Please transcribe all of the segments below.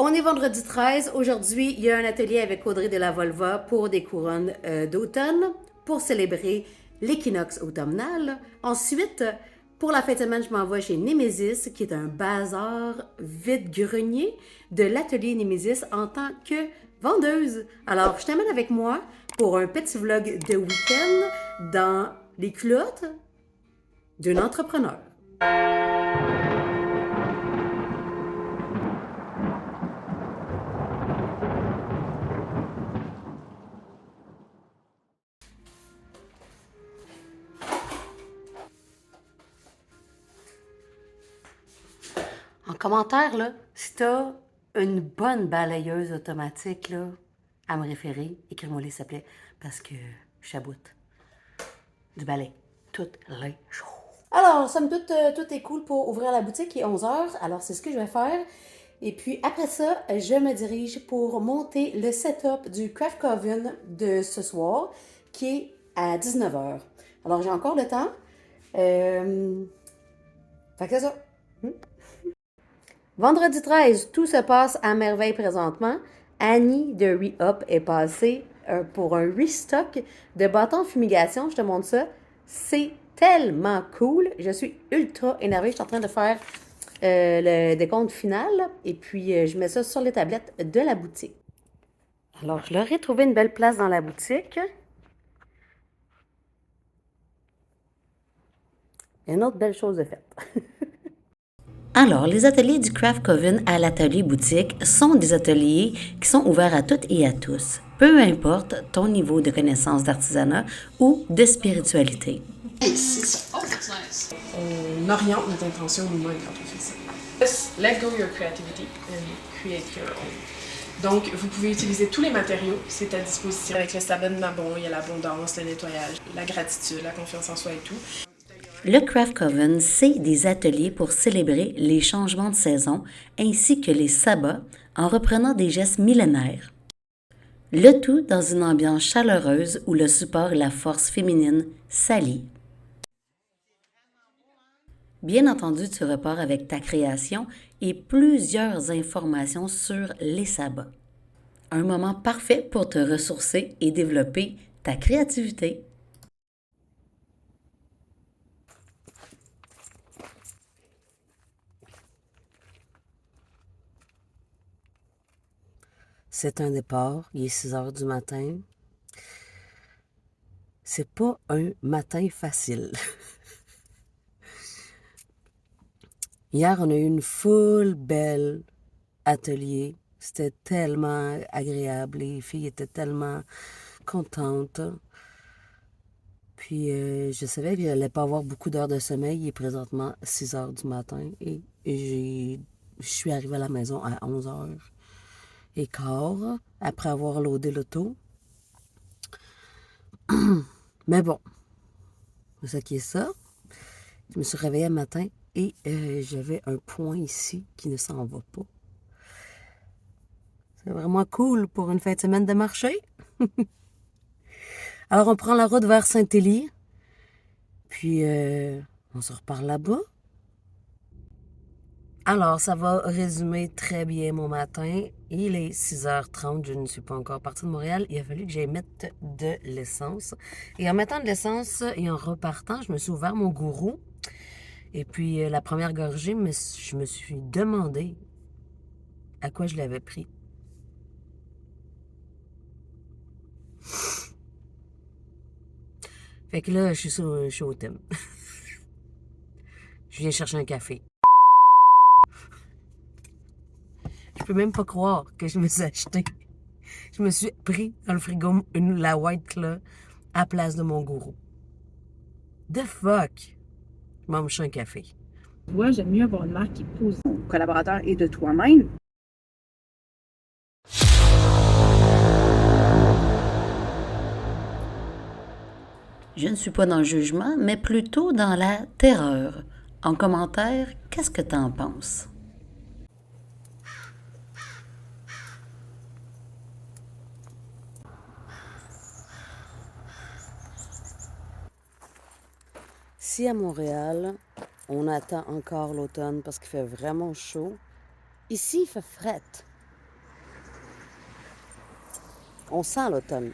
On est vendredi 13. Aujourd'hui, il y a un atelier avec Audrey de la Volva pour des couronnes d'automne pour célébrer l'équinoxe automnal. Ensuite, pour la fin de semaine, je m'en vais chez Némésis, qui est un bazar vide-grenier de l'atelier Némésis en tant que vendeuse. Alors, je t'amène avec moi pour un petit vlog de week-end dans les culottes d'un entrepreneur. En commentaire, là, si t'as une bonne balayeuse automatique là, à me référer, écris-moi s'il te plaît, parce que je chaboute du balai toutes les jours. Alors, somme toute, tout est cool pour ouvrir la boutique, il est 11h, alors c'est ce que je vais faire. Et puis après ça, je me dirige pour monter le setup du Craft Coven de ce soir, qui est à 19h. Alors j'ai encore le temps. Fait que c'est ça. Vendredi 13, tout se passe à merveille présentement. Annie de Re-Up est passée pour un restock de bâtons de fumigation. Je te montre ça. C'est tellement cool. Je suis ultra énervée. Je suis en train de faire le décompte final. Et puis, je mets ça sur les tablettes de la boutique. Alors, je leur ai trouvé une belle place dans la boutique. Et une autre belle chose de faite. Alors, les ateliers du Craft Coven à l'atelier boutique sont des ateliers qui sont ouverts à toutes et à tous, peu importe ton niveau de connaissance d'artisanat ou de spiritualité. C'est ça. Oh, that's nice. On oriente notre intention nous-mêmes quand on fait ça. Just let go your creativity and create your own. Donc, vous pouvez utiliser tous les matériaux, c'est à disposition. Avec le sabon de Mabon, il y a l'abondance, le nettoyage, la gratitude, la confiance en soi et tout. Le Craft Coven, c'est des ateliers pour célébrer les changements de saison ainsi que les sabbats en reprenant des gestes millénaires. Le tout dans une ambiance chaleureuse où le support et la force féminine s'allient. Bien entendu, tu repars avec ta création et plusieurs informations sur les sabbats. Un moment parfait pour te ressourcer et développer ta créativité. C'est un départ, il est 6 heures du matin. C'est pas un matin facile. Hier, on a eu une full belle atelier. C'était tellement agréable. Les filles étaient tellement contentes. Puis, je savais que j'allais pas avoir beaucoup d'heures de sommeil. Il est présentement 6 heures du matin. Et je suis arrivée à la maison à 11h15, après avoir loadé l'auto. Mais bon, c'est ça qui est ça. Je me suis réveillée un matin et j'avais un point ici qui ne s'en va pas. C'est vraiment cool pour une fin de semaine de marché. Alors, on prend la route vers Saint-Élie. Puis, on se reparle là-bas. Alors, ça va résumer très bien mon matin. Il est 6h30, je ne suis pas encore partie de Montréal. Il a fallu que j'aille mettre de l'essence. Et en mettant de l'essence et en repartant, je me suis ouvert mon gourou. Et puis, la première gorgée, je me suis demandé à quoi je l'avais pris. Fait que là, je suis au thème. Je viens chercher un café. Je peux même pas croire que je me suis acheté. Je me suis pris dans le frigo la White Claw à place de mon gourou. The fuck? Je m'en un café. Moi, j'aime mieux avoir une marque qui pose ton collaborateur et de toi-même. Je ne suis pas dans le jugement, mais plutôt dans la terreur. En commentaire, qu'est-ce que t'en penses? Si à Montréal, on attend encore l'automne parce qu'il fait vraiment chaud, ici, il fait fret. On sent l'automne.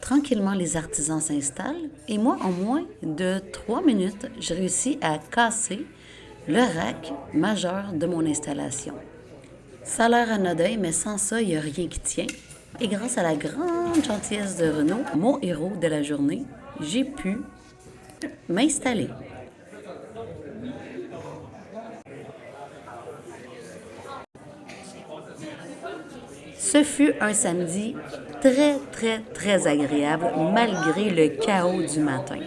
Tranquillement, les artisans s'installent et moi, en moins de 3 minutes, j'ai réussi à casser le rack majeur de mon installation. Ça a l'air anodin, mais sans ça, il n'y a rien qui tient. Et grâce à la grande gentillesse de Renaud, mon héros de la journée, j'ai pu m'installer. Ce fut un samedi très agréable malgré le chaos du matin.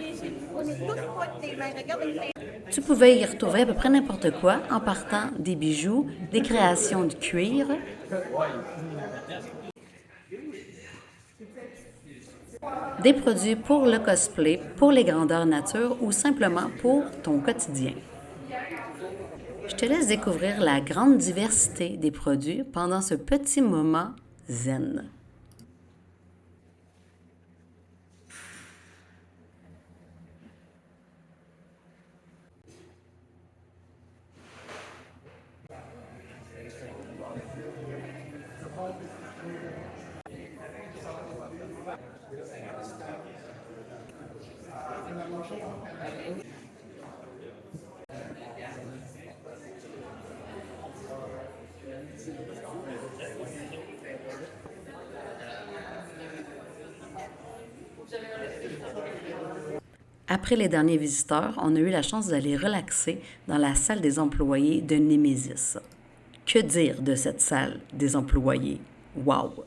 Tu pouvais y retrouver à peu près n'importe quoi en partant des bijoux, des créations de cuir, des produits pour le cosplay, pour les grandeurs nature ou simplement pour ton quotidien. Je te laisse découvrir la grande diversité des produits pendant ce petit moment zen. Après les derniers visiteurs, on a eu la chance d'aller relaxer dans la salle des employés de Némésis. Que dire de cette salle des employés? Wow!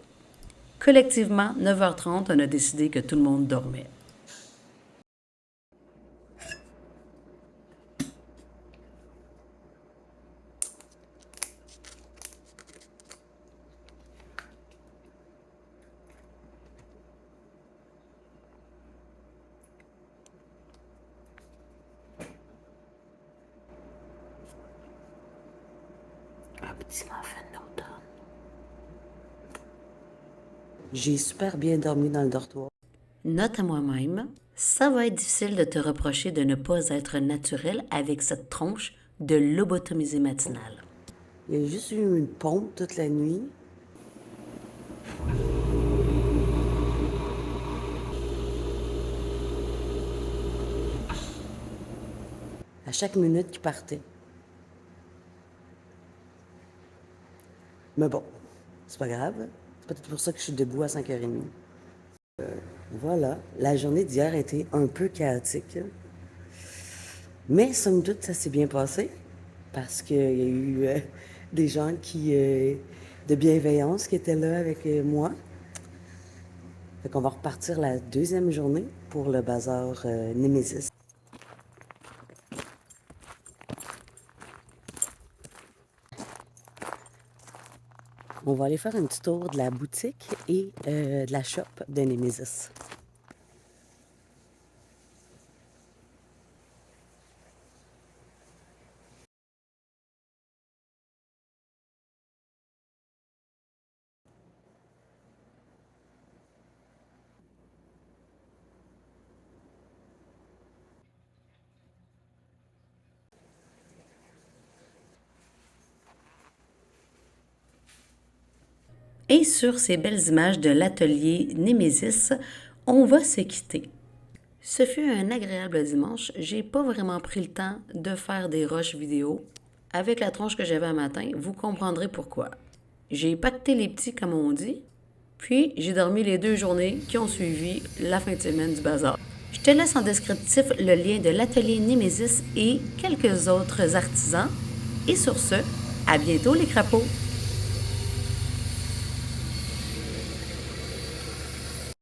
Collectivement, 9h30, on a décidé que tout le monde dormait. Un petit muffin d'automne. J'ai super bien dormi dans le dortoir. Note à moi-même, ça va être difficile de te reprocher de ne pas être naturel avec cette tronche de lobotomisée matinale. Il y a juste eu une pompe toute la nuit. À chaque minute qui partait. Mais bon, c'est pas grave. C'est peut-être pour ça que je suis debout à 5h30. Voilà, la journée d'hier a été un peu chaotique. Mais somme toute, ça s'est bien passé. Parce qu'il y a eu des gens de bienveillance qui étaient là avec moi. Fait qu'on va repartir la deuxième journée pour le bazar Némésis. On va aller faire un petit tour de la boutique et de la shop de Némésis. Et sur ces belles images de l'atelier Némésis, on va se quitter. Ce fut un agréable dimanche. J'ai pas vraiment pris le temps de faire des rushs vidéo. Avec la tronche que j'avais un matin, vous comprendrez pourquoi. J'ai pacté les petits, comme on dit, puis j'ai dormi les 2 journées qui ont suivi la fin de semaine du bazar. Je te laisse en descriptif le lien de l'atelier Némésis et quelques autres artisans. Et sur ce, à bientôt les crapauds!